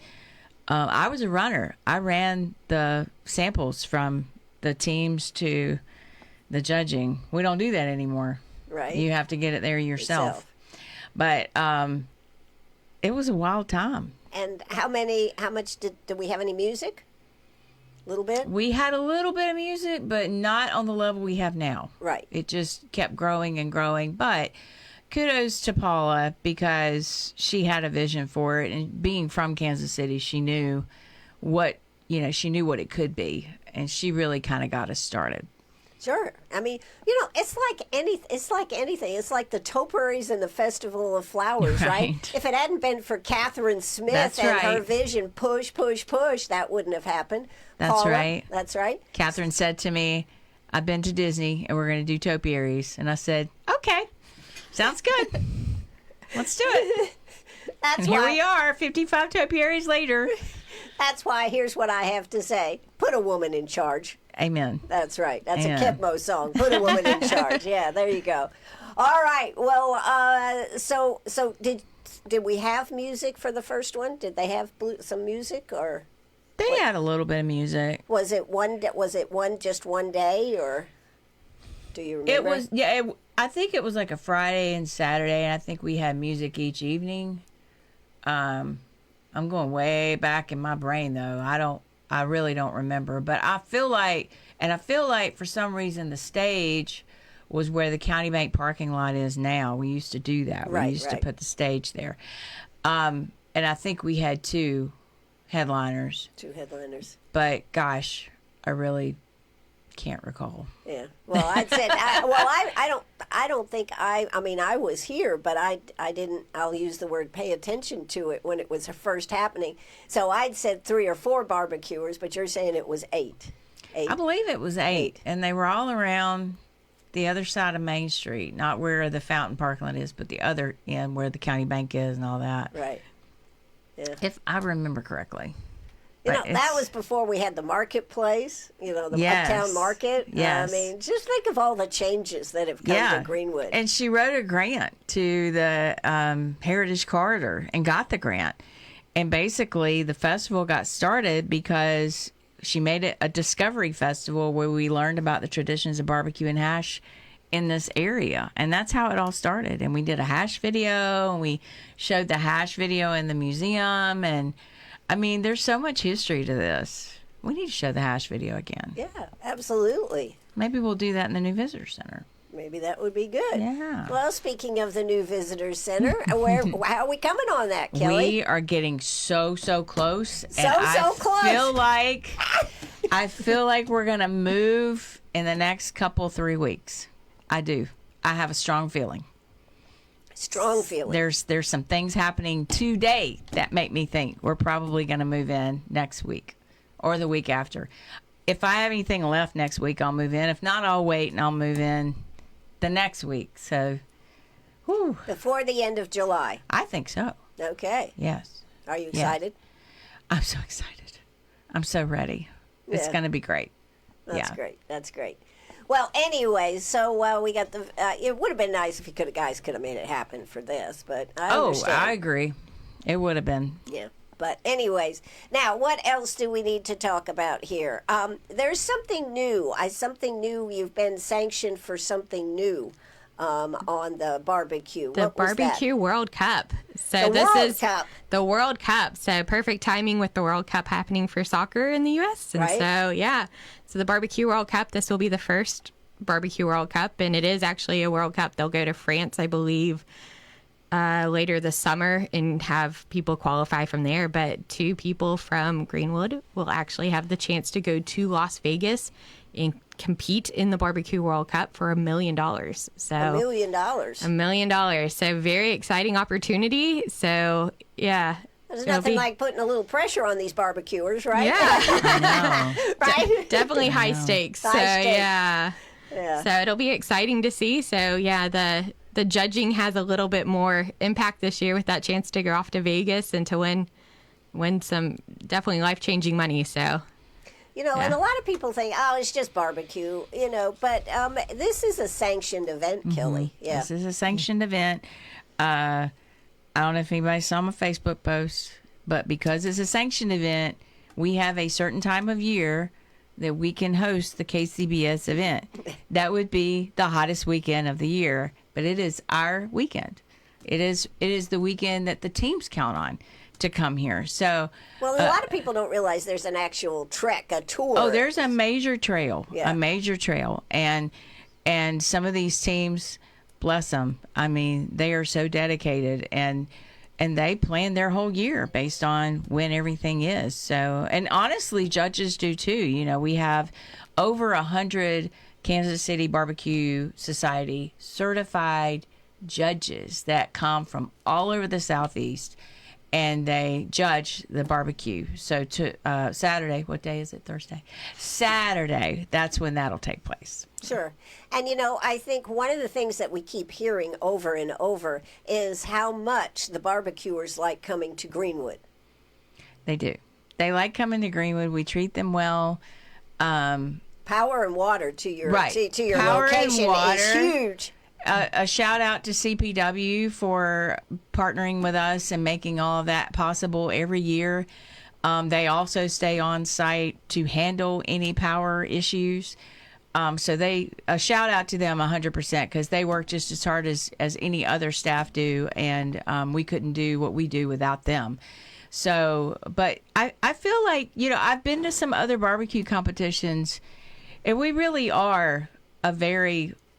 D: I was a runner. I ran the samples from the teams to the judging. We don't do that anymore.
B: Right.
D: You have to get it there yourself. But it was a wild time.
B: And how much did we have any music? A little bit?
D: We had a little bit of music, but not on the level we have now.
B: Right.
D: It just kept growing and growing. But kudos to Paula because she had a vision for it. And being from Kansas City, she knew what it could be. And she really kind of got us started.
B: Sure. I mean, it's like anything. It's like the topiaries and the Festival of Flowers, right? If it hadn't been for Catherine Smith her vision, push, that wouldn't have happened.
D: That's
B: Paula,
D: right.
B: That's right.
D: Catherine said to me, I've been to Disney and we're going to do topiaries. And I said, okay, sounds good. Let's do it. Here we are, 55 topiaries later.
B: That's why, here's what I have to say. Put a woman in charge.
D: Amen.
B: That's right. That's a Kipmo song. Put a woman in charge. Yeah, there you go. All right. Well, so did we have music for the first one? Did they have some music or?
D: They had a little bit of music.
B: Was it just one day, or do you remember?
D: It was I think it was like a Friday and Saturday, and I think we had music each evening. I'm going way back in my brain though. I really don't remember, but I feel like for some reason the stage was where the County Bank parking lot is now. We used to do that. We used to put the stage there. And I think we had 2 headliners.
B: 2 headliners.
D: But gosh, I really Can't recall.
B: Yeah. Well, I said, I don't think I mean, I was here, but I didn't, I'll use the word pay attention to it when it was first happening. So I'd said 3 or 4 barbecuers, but you're saying it was 8.
D: I believe it was 8. And they were all around the other side of Main Street, not where the Fountain Parking Lot is, but the other end where the county bank is and all that.
B: Right. Yeah.
D: If I remember correctly.
B: You know, that was before we had the marketplace, the Uptown Market.
D: Yes.
B: I mean, just think of all the changes that have come to Greenwood.
D: And she wrote a grant to the Heritage Corridor and got the grant. And basically, the festival got started because she made it a discovery festival where we learned about the traditions of barbecue and hash in this area. And that's how it all started. And we did a hash video, and we showed the hash video in the museum. And I mean, there's so much history to this. We need to show the hash video again.
B: Yeah, absolutely.
D: Maybe we'll do that in the new visitor center.
B: Maybe that would be good.
D: Yeah.
B: Well, speaking of the new visitor center, how are we coming on that, Kelly?
D: We are getting so close.
B: So close.
D: I feel like we're going to move in the next 3 weeks. I do. I have a strong feeling.
B: Strong feeling.
D: There's some things happening today that make me think we're probably going to move in next week or the week after. If I have anything left next week, I'll move in. If not, I'll wait and I'll move in the next week. So, whew.
B: Before the end of July.
D: I think so.
B: Okay.
D: Yes.
B: Are you excited?
D: I'm so excited. I'm so ready.
B: Yeah.
D: It's going to be great.
B: That's great. That's great. Well, anyway, so we got the. It would have been nice if you guys could have made it happen for this, but I understand.
D: I agree. It would have been.
B: Yeah. But anyways, now what else do we need to talk about here? There's something new. You've been sanctioned for something new on the barbecue.
C: The
B: What was that?
C: Barbecue World Cup. So
B: The
C: this
B: World
C: is
B: Cup.
C: the World Cup. So perfect timing with the World Cup happening for soccer in the U.S. And
B: Right.
C: so the Barbecue World Cup, this will be the first Barbecue World Cup, and it is actually a World Cup. They'll go to France, I believe, later this summer and have people qualify from there. But 2 people from Greenwood will actually have the chance to go to Las Vegas and compete in the Barbecue World Cup for $1 million. So
B: $1 million.
C: $1 million. So very exciting opportunity. So yeah.
B: There's nothing like putting a little pressure on these barbecuers, right?
C: Yeah.
D: I know.
B: Right?
C: Definitely high stakes.
B: High
C: So
B: stakes.
C: yeah.
B: Yeah.
C: So it'll be exciting to see. So yeah, the judging has a little bit more impact this year with that chance to go off to Vegas and to win some definitely life-changing money. So
B: And a lot of people think, oh, it's just barbecue, but this is a sanctioned event, Kelly. Yeah.
D: This is a sanctioned event. I don't know if anybody saw my Facebook post, but because it's a sanctioned event, we have a certain time of year that we can host the KCBS event. That would be the hottest weekend of the year, but it is our weekend. It is the weekend that the teams count on to come here. So,
B: Well, a lot of people don't realize there's an actual trek, a tour.
D: oh, there's a major trail,
B: Yeah.
D: and some of these teams, bless them. I mean, they are so dedicated and they plan their whole year based on when everything is. So, and honestly, judges do too. We have over 100 Kansas City Barbecue Society certified judges that come from all over the Southeast, and they judge the barbecue. So to Saturday, what day is it? Thursday? Saturday, that's when that'll take place.
B: Sure. And, I think one of the things that we keep hearing over and over is how much the barbecuers like coming to Greenwood.
D: They do. They like coming to Greenwood. We treat them well.
B: Power and water to your
D: Right.
B: to your
D: Power and
B: location is
D: water.
B: huge.
D: A shout out to CPW for partnering with us and making all of that possible every year. They also stay on site to handle any power issues. So a shout out to them 100% because they work just as hard as any other staff do, and we couldn't do what we do without them. So, but I feel like, I've been to some other barbecue competitions, and we really are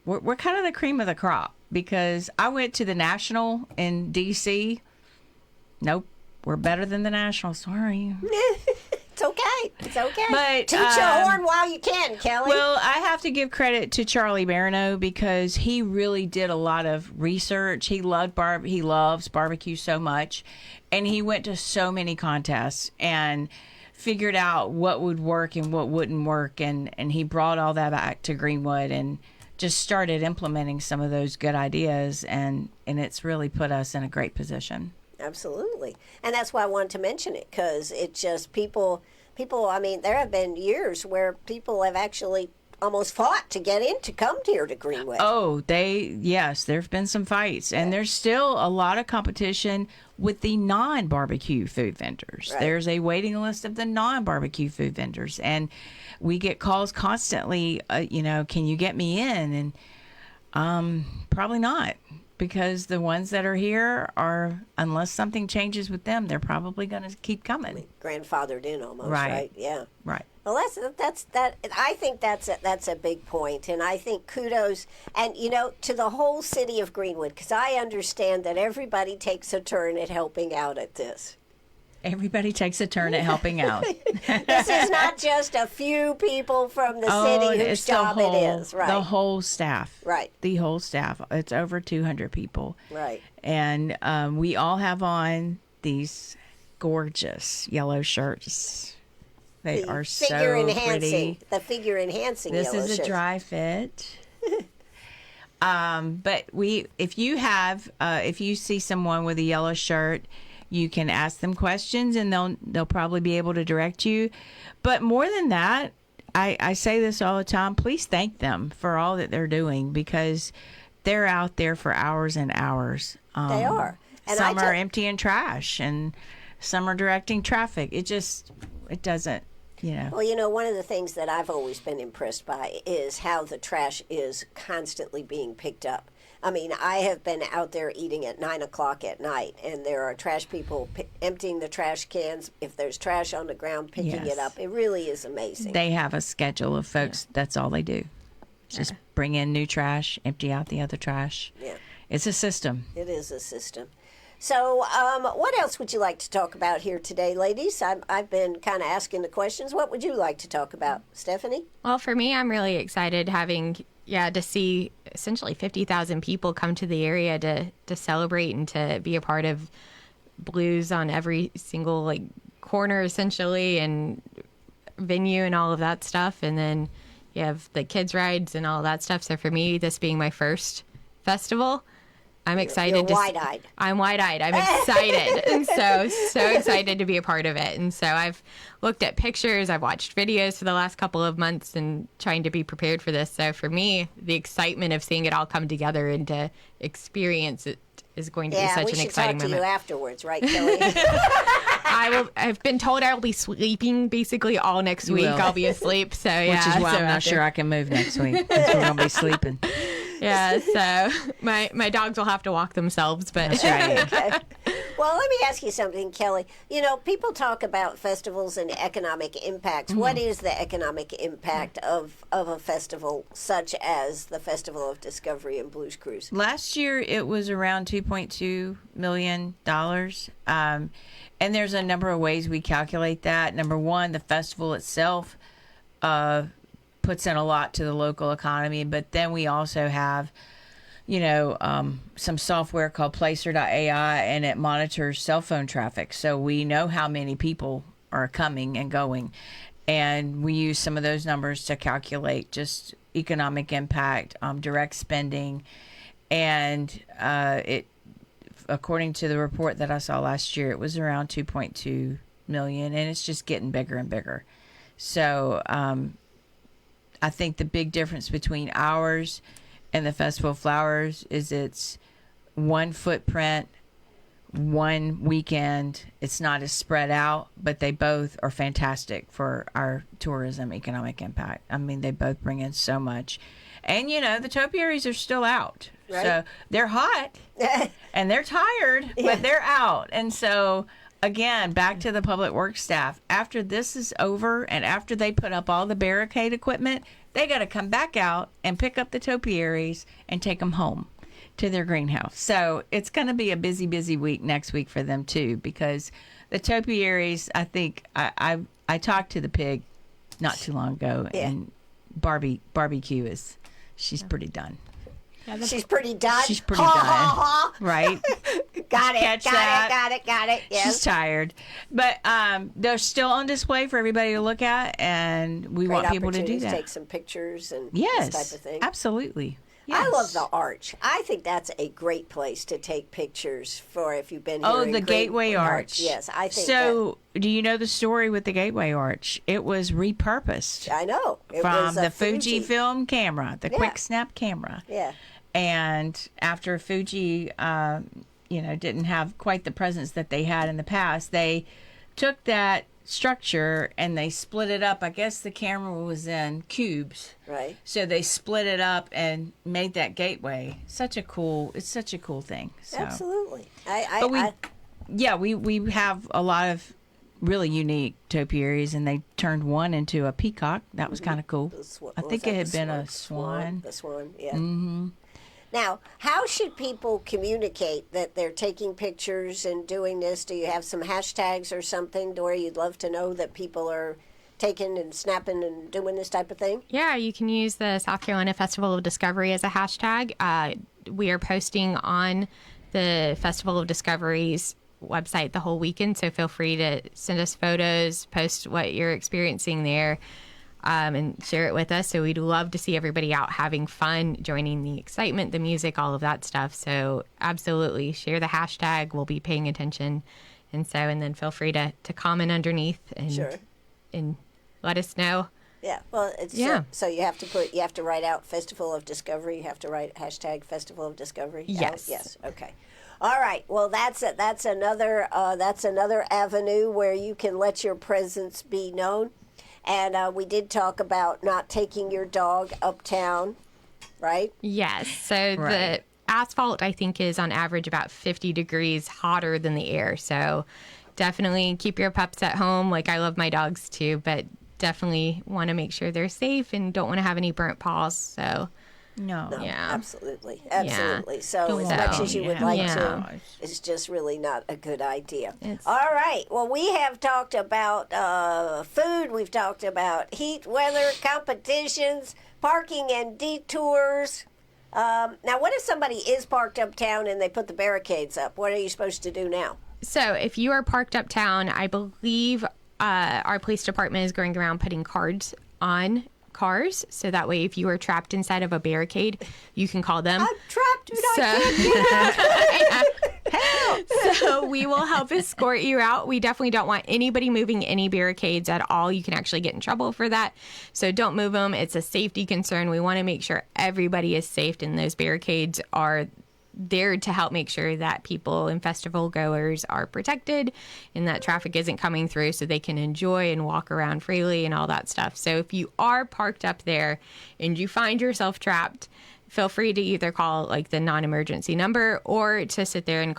D: we're kind of the cream of the crop, because I went to the National in D.C. Nope, we're better than the National. Sorry.
B: It's okay. right. It's okay.
D: But,
B: toot your horn while you can, Kelly.
D: Well, I have to give credit to Charlie Barano because he really did a lot of research. He loves barbecue so much, and he went to so many contests and figured out what would work and what wouldn't work, and he brought all that back to Greenwood and just started implementing some of those good ideas, and it's really put us in a great position.
B: Absolutely. And that's why I wanted to mention it, because it just people, I mean, there have been years where people have actually almost fought to get in to come here to Greenwood.
D: Oh, yes, there have been some fights, and there's still a lot of competition with the non-barbecue food vendors.
B: Right.
D: There's a waiting list of the non-barbecue food vendors, and we get calls constantly, can you get me in? And probably not, because the ones that are here are, unless something changes with them, they're probably going to keep coming.
B: Grandfathered in almost, right? Yeah.
D: Right.
B: Well, that's I think that's a big point, and I think kudos and to the whole city of Greenwood, because I understand that everybody takes a turn at helping out at this.
D: Everybody takes a turn at helping out.
B: This is not just a few people from the city whose job it is, right?
D: The whole staff.
B: Right.
D: The whole staff. It's over 200 people.
B: Right.
D: And we all have on these gorgeous yellow shirts. They are so pretty.
B: The figure enhancing
D: This
B: yellow
D: is a
B: shirts.
D: dry fit. But if you see someone with a yellow shirt, you can ask them questions, and they'll probably be able to direct you. But more than that, I say this all the time, please thank them for all that they're doing, because they're out there for hours and hours.
B: They are. And
D: some are emptying trash, and some are directing traffic. It doesn't,
B: Well, one of the things that I've always been impressed by is how the trash is constantly being picked up. I mean, I have been out there eating at 9 o'clock at night, and there are trash people emptying the trash cans. If there's trash on the ground, picking it up. It really is amazing.
D: They have a schedule of folks. Yeah. That's all they do. Just bring in new trash, empty out the other trash.
B: Yeah.
D: It's a system.
B: It is a system. So what else would you like to talk about here today, ladies? I've been kind of asking the questions. What would you like to talk about, Stephanie?
C: Well, for me, I'm really excited to see essentially 50,000 people come to the area to celebrate and to be a part of blues on every single corner, essentially, and venue and all of that stuff. And then you have the kids' rides and all that stuff. So for me, this being my first festival, I'm excited.
B: You're wide-eyed.
C: I'm wide-eyed. I'm excited. And so excited to be a part of it. And so I've looked at pictures. I've watched videos for the last couple of months and trying to be prepared for this. So for me, the excitement of seeing it all come together and to experience it is going to be such an exciting moment.
B: Yeah, we should talk to you afterwards, right, Kelly?
C: I've been told I will be sleeping basically all next week. I'll be asleep. So yeah.
D: Which is why I'm not sure I can move next week. Because we're going to be sleeping.
C: Yeah, so my dogs will have to walk themselves, but
D: that's right.
B: Okay. Well, let me ask you something, Kelly. People talk about festivals and economic impacts. Mm-hmm. What is the economic impact of a festival such as the Festival of Discovery and Blues Cruise?
D: Last year, it was around $2.2 million. And there's a number of ways we calculate that. Number one, the festival itself puts in a lot to the local economy, but then we also have, some software called Placer.ai, and it monitors cell phone traffic. So we know how many people are coming and going. And we use some of those numbers to calculate just economic impact, direct spending. And according to the report that I saw last year, it was around 2.2 million, and it's just getting bigger and bigger. So, I think the big difference between ours and the Festival of Flowers is it's one footprint, one weekend. It's not as spread out, but they both are fantastic for our tourism economic impact. I mean, they both bring in so much. And, the topiaries are still out. Right. So they're hot and they're tired, but they're out. And so, again, back to the public works staff. After this is over and after they put up all the barricade equipment, they got to come back out and pick up the topiaries and take them home. to their greenhouse. So it's going to be a busy, busy week next week for them too, because the topiaries, I think I talked to the pig not too long ago, and BBQ she's pretty done.
B: Yeah, she's pretty done.
D: She's pretty done. Right?
B: Got it. Yes.
D: She's tired. But they're still on display for everybody to look at, and we want people to do that.
B: Take some pictures and
D: yes,
B: this type of thing.
D: Absolutely. Yes.
B: I love the arch. I think that's a great place to take pictures for if you've been here.
D: Oh, the Gateway Arch.
B: Yes, I think
D: so. Do you know the story with the Gateway Arch? It was repurposed.
B: I know. It
D: from
B: was
D: the Fuji film camera, the quick snap camera.
B: Yeah.
D: And after Fuji, didn't have quite the presence that they had in the past, they took that structure and they split it up. I guess the camera was in cubes.
B: Right.
D: So they split it up and made that gateway. It's such a cool thing. So.
B: Absolutely.
D: We have a lot of really unique topiaries, and they turned one into a peacock. That was kind of cool. I think it had been a swan.
B: The swan, yeah.
D: Mm-hmm.
B: Now, how should people communicate that they're taking pictures and doing this? Do you have some hashtags or something, Dory, you'd love to know that people are taking and snapping and doing this type of thing?
C: Yeah, you can use the South Carolina Festival of Discovery as a hashtag. We are posting on the Festival of Discovery's website the whole weekend, so feel free to send us photos, post what you're experiencing there. And share it with us. So we'd love to see everybody out having fun, joining the excitement, the music, all of that stuff. So absolutely share the hashtag. We'll be paying attention. And then feel free to comment underneath and let us know.
B: Yeah. Well, so you have to write out Festival of Discovery. You have to write hashtag Festival of Discovery.
C: Yes.
B: Yes. Okay. All right. Well, that's another avenue where you can let your presence be known. And we did talk about not taking your dog uptown, right?
C: Yes. So the asphalt, I think, is on average about 50 degrees hotter than the air. So definitely keep your pups at home. Like, I love my dogs too, but definitely want to make sure they're safe and don't want to have any burnt paws. So
B: No,
C: yeah,
B: absolutely.
C: Yeah.
B: So as much as you would like to, it's just really not a good idea. All right. Well, we have talked about food. We've talked about heat, weather, competitions, parking, and detours. Now, what if somebody is parked uptown and they put the barricades up? What are you supposed to do now?
C: So if you are parked uptown, I believe our police department is going around putting cards on cars, so that way if you are trapped inside of a barricade, you can call them.
B: I'm trapped and I can't get out.
C: Help! So we will help escort you out. We definitely don't want anybody moving any barricades at all. You can actually get in trouble for that. So don't move them. It's a safety concern. We want to make sure everybody is safe, and those barricades are there to help make sure that people and festival goers are protected and that traffic isn't coming through, so they can enjoy and walk around freely and all that stuff. So if you are parked up there and you find yourself trapped, feel free to either call like the non-emergency number or to sit there and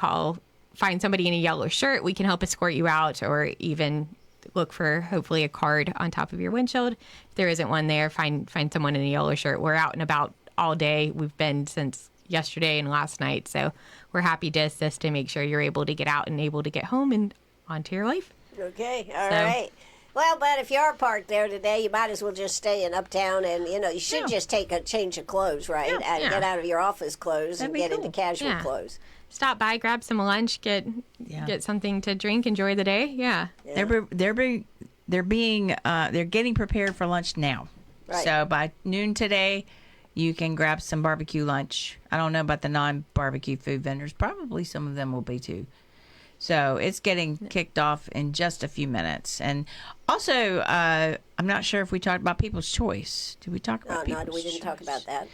C: find somebody in a yellow shirt. We can help escort you out, or even look for hopefully a card on top of your windshield. If there isn't one there, find someone in a yellow shirt. We're out and about all day. We've been since yesterday and last night, so we're happy to assist to make sure you're able to get out and able to get home and onto your life.
B: Okay, all right. Well, but if you are parked there today, you might as well just stay in uptown, and you should just take a change of clothes, right? And get out of your office clothes and get into casual clothes.
C: Stop by, grab some lunch, get something to drink, enjoy the day. Yeah.
D: They're getting prepared for lunch now.
B: Right.
D: So by noon today, you can grab some barbecue lunch. I don't know about the non-barbecue food vendors. Probably some of them will be too. So it's getting kicked off in just a few minutes. And also, I'm not sure if we talked about People's Choice. Did we talk about People's Choice?
B: No, we didn't talk about that.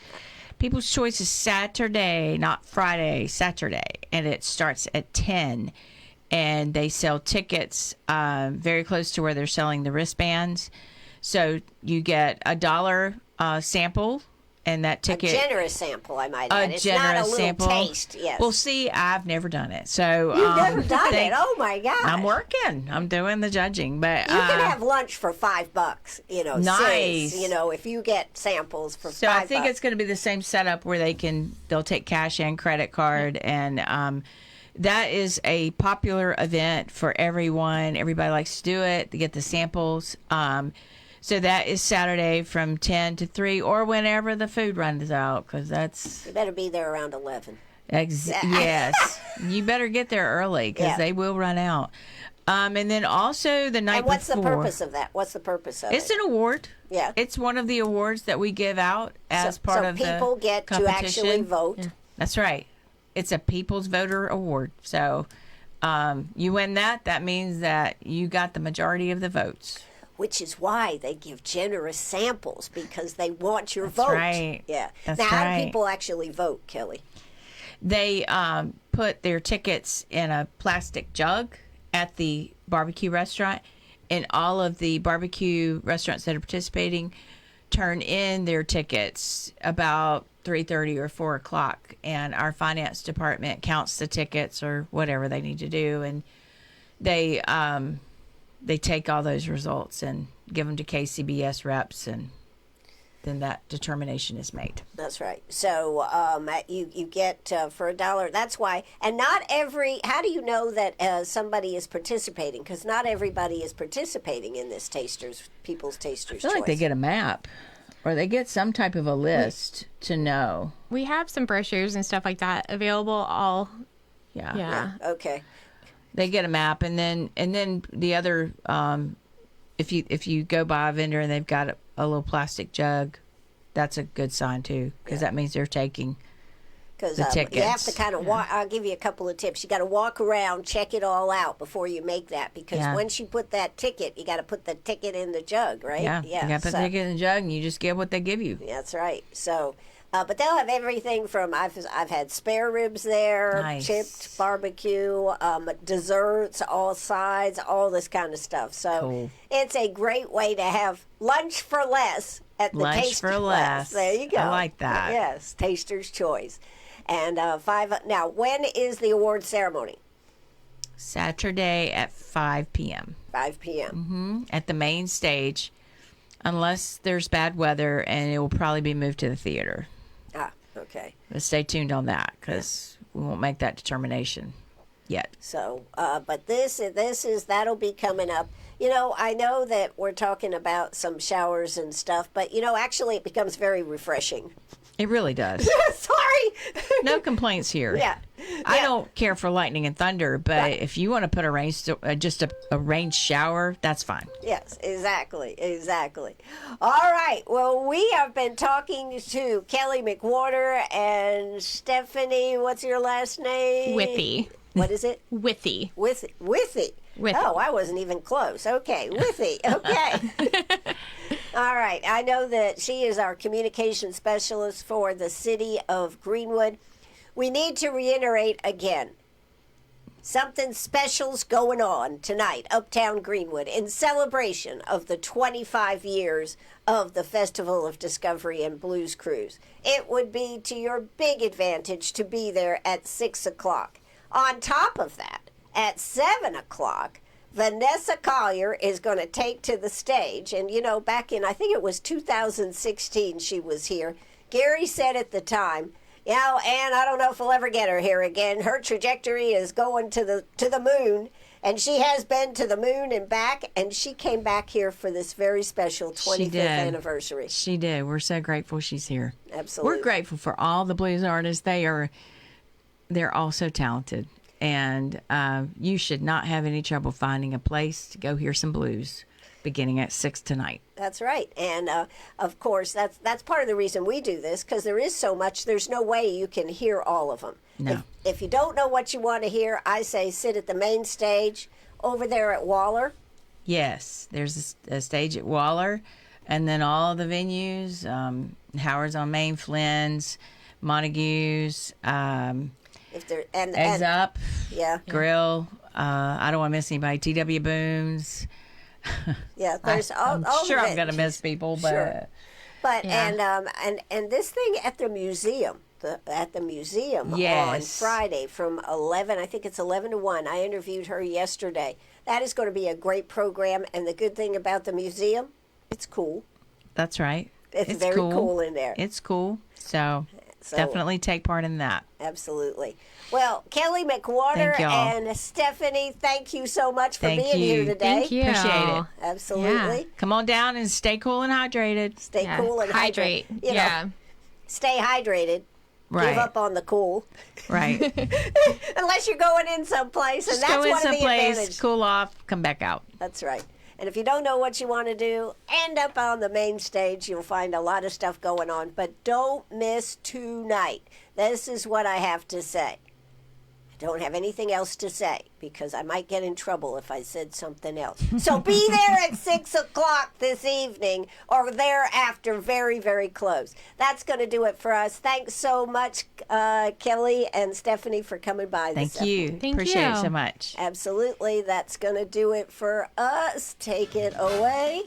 D: People's Choice is Saturday, not Friday, Saturday. And it starts at 10. And they sell tickets very close to where they're selling the wristbands. So you get $1 sample And that ticket,
B: a generous sample, I might add. It's
D: generous
B: not a little
D: sample.
B: taste. Yes.
D: Well, see, I've never done it, so
B: You've never done it. Oh my gosh!
D: I'm working. I'm doing the judging, but
B: You can have lunch for $5.
D: Nice.
B: Cents, if you get samples for
D: so
B: $5.
D: I think it's going to be the same setup where they'll take cash and credit card, and that is a popular event for everyone. Everybody likes to do it to get the samples. So that is Saturday from 10 to 3 or whenever the food runs out, because that's...
B: You better be there around 11.
D: Yes. You better get there early because they will run out. And then also the night before...
B: And what's the purpose of that? What's the purpose of it?
D: It's an award.
B: Yeah.
D: It's one of the awards that we give out as part of the
B: So people get to actually vote.
D: Yeah. That's right. It's a People's Voter Award. So you win that means that you got the majority of the votes.
B: Which is why they give generous samples, because they want your vote.
D: Right.
B: Yeah.
D: That's
B: now, how do
D: right.
B: people actually vote, Kelly?
D: They put their tickets in a plastic jug at the barbecue restaurant, and all of the barbecue restaurants that are participating turn in their tickets about 3:30 or 4 o'clock, and our finance department counts the tickets or whatever they need to do, and they take all those results and give them to KCBS reps, and then that determination is made.
B: That's right. So you get for $1. That's why. And not every. How do you know that somebody is participating? Because not everybody is participating in this People's Tasters
D: I feel
B: Choice.
D: like they get a map, or they get some type of a list to know.
C: We have some brochures and stuff like that available. All
D: Yeah.
C: yeah.
B: Okay.
D: They get a map, and then the other, if you go by a vendor and they've got a little plastic jug, that's a good sign too, because that means they're taking
B: Because
D: the
B: you have
D: tickets.
B: to kind of walk. I'll give you a couple of tips. You got to walk around, check it all out before you make that. Because
D: Yeah.
B: once you put that ticket, you got to put the ticket in the jug, right?
D: Yeah, you got to put the ticket in the jug, and you just get what they give you.
B: That's right. So, but they'll have everything from I've had spare ribs there,
D: Nice.
B: chipped barbecue, desserts, all sides, all this kind of stuff. So
D: Cool.
B: it's a great way to have lunch for less at the
D: Lunch
B: Taste
D: for less.
B: There you go.
D: I like that.
B: Yes, Taster's Choice. And now, when is the award ceremony?
D: Saturday at 5 p.m.
B: 5 p.m.
D: at the main stage, unless there's bad weather, and it will probably be moved to the theater.
B: Ah, okay.
D: But stay tuned on that, because we won't make that determination yet.
B: So, but that'll be coming up. I know that we're talking about some showers and stuff, but actually it becomes very refreshing.
D: It really does.
B: Sorry.
D: No complaints here.
B: Yeah.
D: I don't care for lightning and thunder, but if you want to put just a rain shower, that's fine.
B: Yes, exactly. All right. Well, we have been talking to Kelly McWhorter and Stephanie. What's your last name?
C: Withy.
B: What is it?
C: Withy.
B: Withy.
C: Withy.
B: Oh, I wasn't even close. Okay, Withy. Okay. All right. I know that she is our communication specialist for the city of Greenwood. We need to reiterate again. Something special's going on tonight, Uptown Greenwood, in celebration of the 25 years of the Festival of Discovery and Blues Cruise. It would be to your big advantage to be there at 6 o'clock. On top of that, at 7 o'clock, Vanessa Collier is going to take to the stage. And, back in, I think it was 2016 she was here. Gary said at the time, and I don't know if we'll ever get her here again. Her trajectory is going to the moon. And she has been to the moon and back. And she came back here for this very special 25th anniversary.
D: She did. We're so grateful she's here.
B: Absolutely.
D: We're grateful for all the blues artists. They're all so talented. And you should not have any trouble finding a place to go hear some blues beginning at 6 tonight.
B: That's right. And, of course, that's part of the reason we do this, because there is so much. There's no way you can hear all of them.
D: No.
B: If you don't know what you want to hear, I say sit at the main stage over there at Waller.
D: Yes, there's a stage at Waller, and then all the venues, Howard's on Main, Flynn's, Montague's, Eggs Up,
B: Yeah.
D: Grill. I don't want to miss anybody. TW Booms.
B: Yeah, there's
D: I'm
B: all
D: sure
B: the
D: I'm going to
B: venues.
D: miss people, but
B: Sure. But
C: Yeah.
B: and this thing at the museum. At the museum on
D: Yes.
B: Friday from 11, I think it's 11 to 1. I interviewed her yesterday. That is going to be a great program. And the good thing about the museum, it's cool.
D: That's right.
B: It's very cool in there.
D: It's cool. So
B: So-
D: definitely take part in that.
B: Absolutely. Well, Kelly McWater
D: Thank y'all.
B: and Stephanie, thank you so much for
D: Thank
B: being
D: you.
B: here today.
C: Thank you.
D: Appreciate it.
B: Absolutely.
C: Yeah.
D: Come on down and stay cool and hydrated.
B: Stay
C: Yeah.
B: cool and
C: hydrate.
B: You know,
C: Yeah.
B: stay hydrated.
D: Right.
B: Give up on the cool.
D: Right.
B: Unless you're going in someplace, and
D: Just
B: that's
D: go in
B: one of the
D: someplace,
B: advantages.
D: cool off, come back out.
B: That's right. And if you don't know what you want to do, end up on the main stage. You'll find a lot of stuff going on. But don't miss tonight. This is what I have to say. I don't have anything else to say because I might get in trouble if I said something else. So be there at 6 o'clock this evening or thereafter, very, very close. That's going to do it for us. Thanks so much, Kelly and Stephanie, for coming by this
D: Thank you.
C: Thank
D: Appreciate it
C: you.
D: so much.
B: Absolutely. That's going to do it for us. Take it away.